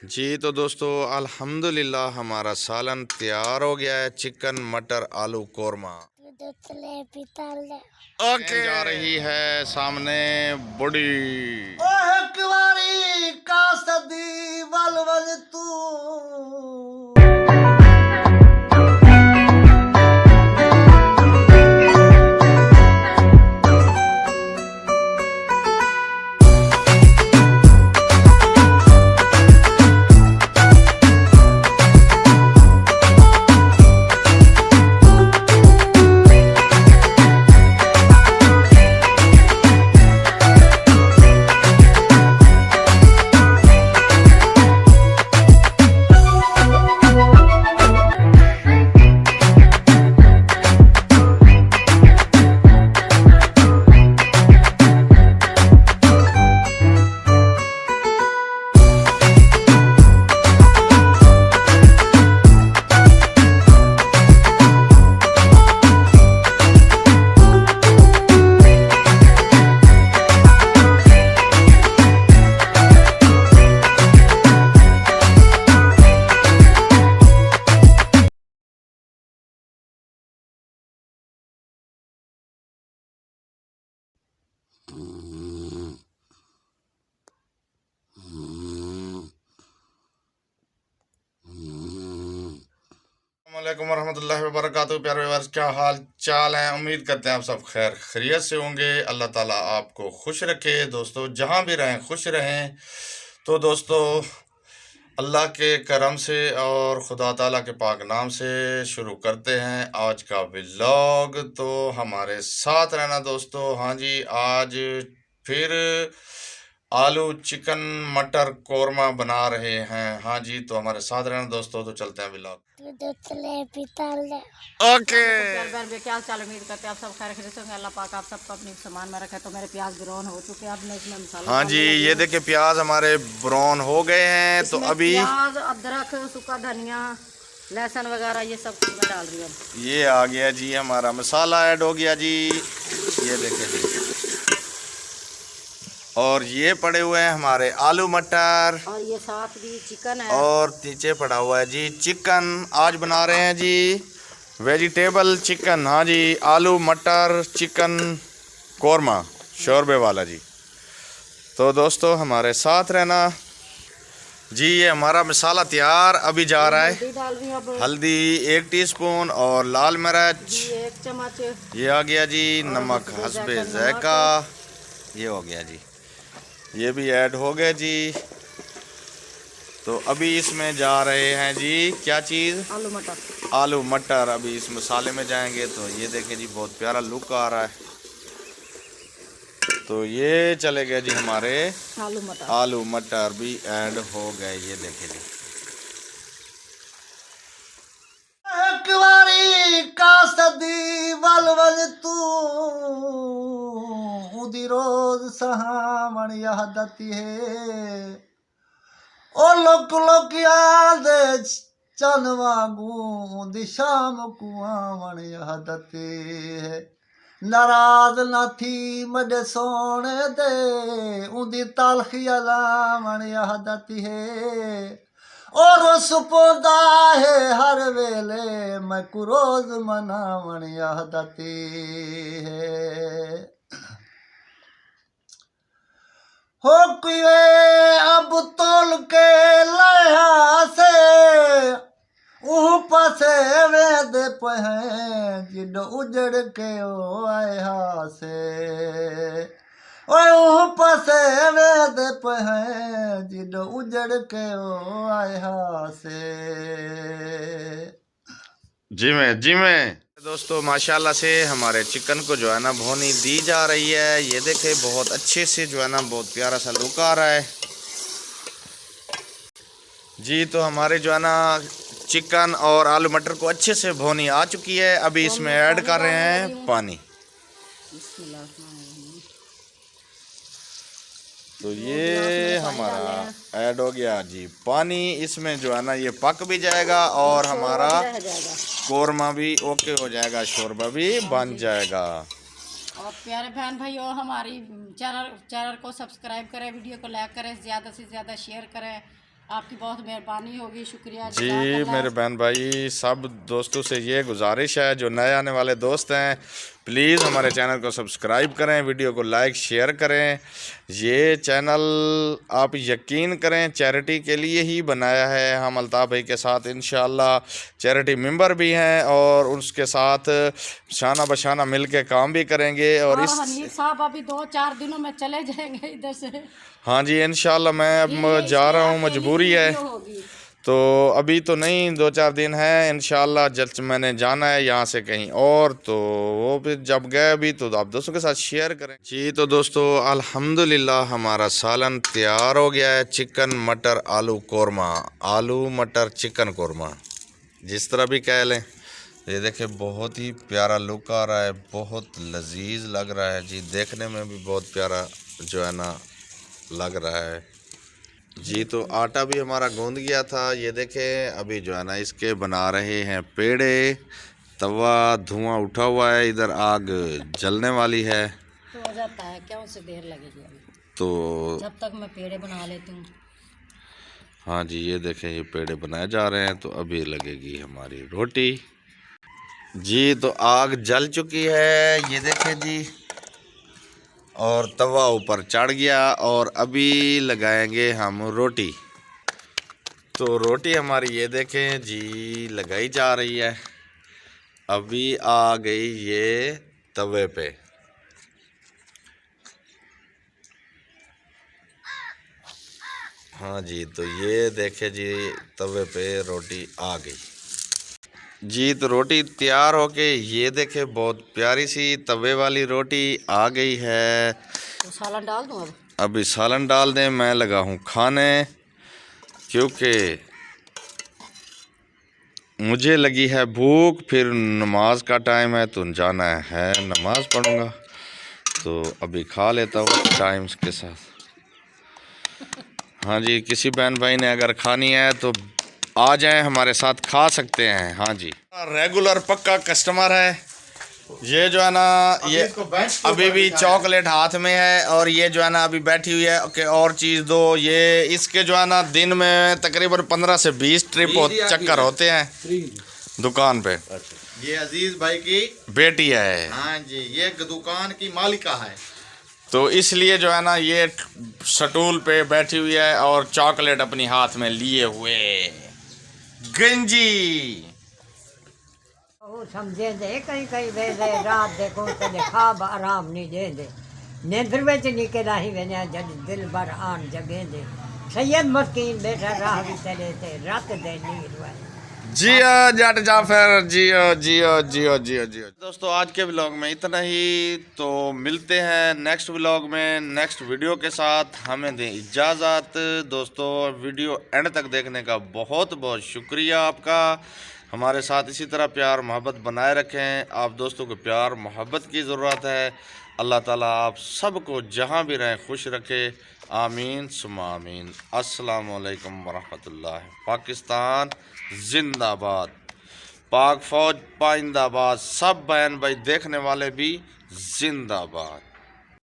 जी तो दोस्तों अल्हम्दुलिल्लाह हमारा सालन तैयार हो गया है। चिकन मटर आलू कोरमा ओके जा रही है सामने बड़ी का सदी वल वल तू अस्सलामुअलैकुम वरहमतुल्लाहि वबरकातुहू। प्यारे व्यूअर्स, क्या हाल चाल है? उम्मीद करते हैं आप सब खैर खैरियत से होंगे। अल्लाह ताला आपको खुश रखे दोस्तों, जहाँ भी रहें खुश रहें। तो दोस्तों अल्लाह के करम से और खुदा ताला के पाक नाम से शुरू करते हैं आज का व्लॉग। तो हमारे साथ रहना दोस्तों। हाँ जी, आज फिर आलू चिकन मटर कोरमा बना रहे हैं। हाँ जी, तो हमारे साथ रहना दोस्तों। तो चलते हैं व्लॉग। ओके क्या हाल चाल, उम्मीद करते हैं आप सब खैर खैरियत होंगे। अल्लाह पाक आप सबको अपनी सामान में रखे। तो मेरे प्याज ब्राउन हो चुके हैं। अब मैं इसमें मसाला हाँ जी, ये देखिए प्याज हमारे ब्राउन हो गए हैं। तो अभी प्याज अदरक सूखा धनिया लहसुन वगैरह ये सब कुछ मैं डाल रही हूँ। ये आ गया जी, हमारा मसाला ऐड हो गया जी। ये देखिए जी, और ये पड़े हुए हैं हमारे आलू मटर, और ये साथ भी चिकन है। और नीचे पड़ा हुआ है जी चिकन। आज बना रहे हैं जी वेजिटेबल चिकन। हाँ जी, आलू मटर चिकन कोरमा शोरबे वाला जी। तो दोस्तों हमारे साथ रहना जी। ये हमारा मसाला तैयार अभी जा रहा है। डाल रही हूँ हल्दी 1 टीस्पून और लाल मिर्च 1 चम्मच। ये आ गया जी। नमक हस्बे ज़ायका ये हो गया जी। ये भी ऐड हो गया जी। तो अभी इसमें जा रहे हैं जी क्या चीज़? आलू मटर। आलू मटर अभी इस मसाले में जाएंगे। तो ये देखें जी, बहुत प्यारा लुक आ रहा है। तो ये चले गए जी हमारे आलू मटर भी ऐड हो गए। ये देखें जी, का सदी वल वल तू उदी रोज सहामण यादती है ओ लोक लोक याद चन वांगू दी शाम कुआवण यादती है। नाराज न थी मॾे सोने दे उदी तालखी अलावण यादती है। और सुपोदा है हर वेले मैं कुरोज मनावण यादती है। हो कुए अब तोल के लया से ऊह पासे वेद पहें जिड उजड़ के ओ आया से ओए ऊह पासे वेद पहें जिड उजड़ के ओ आया से। जी में दोस्तों माशाल्लाह से हमारे चिकन को जो है ना भुनी दी जा रही है। ये देखें बहुत अच्छे से जो है ना बहुत प्यारा सा लुक आ रहा है जी। तो हमारे जो है ना चिकन और आलू मटर को अच्छे से भुनी आ चुकी है। अभी इसमें ऐड कर रहे हैं पानी। तो ये हमारा ऐड हो गया जी पानी। इसमें जो है ना ये पक भी जाएगा और हमारा कोरमा भी ओके हो जाएगा, शोरबा भी बन जाएगा। और प्यारे बहन भाइयों, हमारी चैनल को सब्सक्राइब करें, वीडियो को लाइक करें, ज़्यादा से ज़्यादा शेयर करें आपकी बहुत मेहरबानी होगी, शुक्रिया जी जज़ाकल्लाह। मेरे बहन भाई, सब दोस्तों से ये गुजारिश है, जो नए आने वाले दोस्त हैं प्लीज़ हमारे चैनल को सब्सक्राइब करें, वीडियो को लाइक शेयर करें। ये चैनल आप यकीन करें चैरिटी के लिए ही बनाया है। हम अल्ताफ़ भाई के साथ इंशाअल्लाह चैरिटी मेंबर भी हैं और उसके साथ शाना बशाना मिल के काम भी करेंगे। और इस हनीफ साहब अभी 2-4 दिनों में चले जाएंगे इधर से। हाँ जी इंशाअल्लाह, मैं अब जा रहा हूँ, मजबूरी है, होगी। तो अभी तो नहीं, 2-4 दिन है इंशाअल्लाह। जल्द मैंने जाना है यहाँ से कहीं और, तो वो भी जब गए अभी तो आप दोस्तों के साथ शेयर करें। जी तो दोस्तों अल्हम्दुलिल्लाह हमारा सालन तैयार हो गया है। चिकन मटर आलू कोरमा, आलू मटर चिकन कोरमा, जिस तरह भी कह लें। ये देखिए बहुत ही प्यारा लुक आ रहा है, बहुत लजीज लग रहा है जी, देखने में भी बहुत प्यारा जो है ना लग रहा है जी। तो आटा भी हमारा गूंद गया था, ये देखें। अभी जो है ना इसके बना रहे हैं पेड़े, तवा धुआं उठा हुआ है, इधर आग जलने वाली है। तो हो जाता है, क्यों से देर लगेगी अभी, तो जब तक मैं पेड़े बना लेती हूँ। हाँ जी ये देखें, ये पेड़े बनाए जा रहे हैं, तो अभी लगेगी हमारी रोटी जी। तो आग जल चुकी है, ये देखें जी, और तवा ऊपर चढ़ गया और अभी लगाएंगे हम रोटी। तो रोटी हमारी ये देखें जी लगाई जा रही है, अभी आ गई ये तवे पे। हाँ जी, तो ये देखे जी तवे पे रोटी आ गई जी। तो रोटी तैयार होके ये देखे बहुत प्यारी सी तवे वाली रोटी आ गई है। तो सालन डाल दूँ अब? अभी सालन डाल दें, मैं लगा हूँ खाने, क्योंकि मुझे लगी है भूख, फिर नमाज का टाइम है तो जाना है, नमाज पढ़ूँगा, तो अभी खा लेता हूँ टाइम के साथ। हाँ जी, किसी बहन भाई ने अगर खानी है तो आ जाएं, हमारे साथ खा सकते हैं। हाँ जी, रेगुलर पक्का कस्टमर है ये जो है ना, ये अभी भी चॉकलेट हाथ में है, और ये जो है ना अभी बैठी हुई है कि और चीज़ दो। ये इसके जो है ना दिन में तकरीबन 15 से 20 ट्रिप चक्कर होते हैं दुकान पे। ये अजीज भाई की बेटी है। हाँ जी, ये दुकान की मालिका है। तो इसलिए जो है ना ये स्टूल पे बैठी हुई है और चॉकलेट अपनी हाथ में लिए हुए। गंजी ਉਹ ਸਮਝਦੇ ਕਈ ਕਈ ਵੇਲੇ ਰਾਤ ਦੇ ਕੋਲ ਤੇ ਖਾਬ ਆਰਾਮ ਨਹੀਂ ਦੇਂਦੇ ਨਿੰਦਰ ਵਿੱਚ ਨਿਕਲਾ ਹੀ ਵੇਨੇ ਜਦ ਦਿਲ ਭਰ ਆਣ ਜਗੇ ਦੇ सैयद मस्कीन बैठा राह भी चले थे रात दे नीर वाले जियो जट जाफर, जियो जियो जियो जियो जियो। दोस्तों आज के व्लॉग में इतना ही, तो मिलते हैं नेक्स्ट व्लॉग में नेक्स्ट वीडियो के साथ। हमें दें इजाज़त दोस्तों, वीडियो एंड तक देखने का बहुत बहुत शुक्रिया आपका। हमारे साथ इसी तरह प्यार मोहब्बत बनाए रखें। आप दोस्तों को प्यार मोहब्बत की ज़रूरत है। अल्लाह ताला आप सबको जहाँ भी रहें खुश रखे, आमीन सुम्मा आमीन। अस्सलाम वालेकुम वरहमतुल्लाह। पाकिस्तान जिंदाबाद, पाक फौज पाइंदाबाद, सब बहन भाई देखने वाले भी जिंदाबाद।